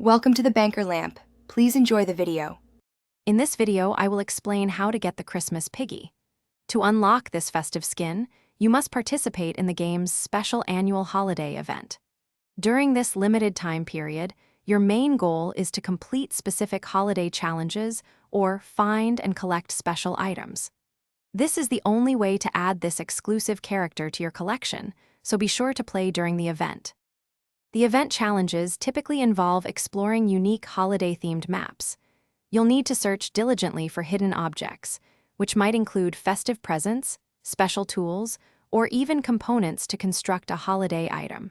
Welcome to the Banker Lamp. Please enjoy the video. In this video, I will explain how to get the Christmas Piggy. To unlock this festive skin, you must participate in the game's special annual holiday event. During this limited time period, your main goal is to complete specific holiday challenges or find and collect special items. This is the only way to add this exclusive character to your collection, so be sure to play during the event. The event challenges typically involve exploring unique holiday-themed maps. You'll need to search diligently for hidden objects, which might include festive presents, special tools, or even components to construct a holiday item.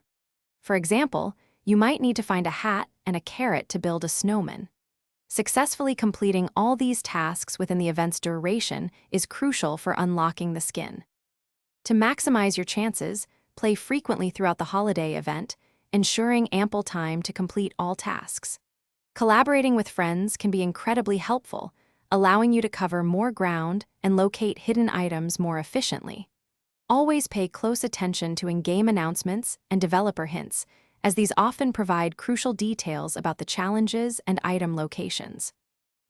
For example, you might need to find a hat and a carrot to build a snowman. Successfully completing all these tasks within the event's duration is crucial for unlocking the skin. To maximize your chances, play frequently throughout the holiday event, ensuring ample time to complete all tasks. Collaborating with friends can be incredibly helpful, allowing you to cover more ground and locate hidden items more efficiently. Always pay close attention to in-game announcements and developer hints, as these often provide crucial details about the challenges and item locations.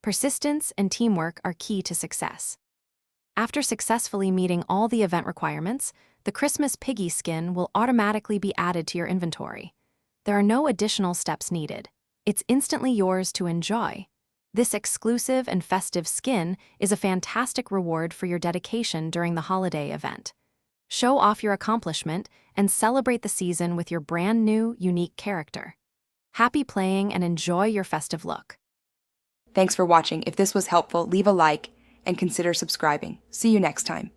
Persistence and teamwork are key to success. After successfully meeting all the event requirements, the Christmas Piggy skin will automatically be added to your inventory. There are no additional steps needed. It's instantly yours to enjoy. This exclusive and festive skin is a fantastic reward for your dedication during the holiday event. Show off your accomplishment and celebrate the season with your brand new, unique character. Happy playing and enjoy your festive look. Thanks for watching. If this was helpful, leave a like and consider subscribing. See you next time.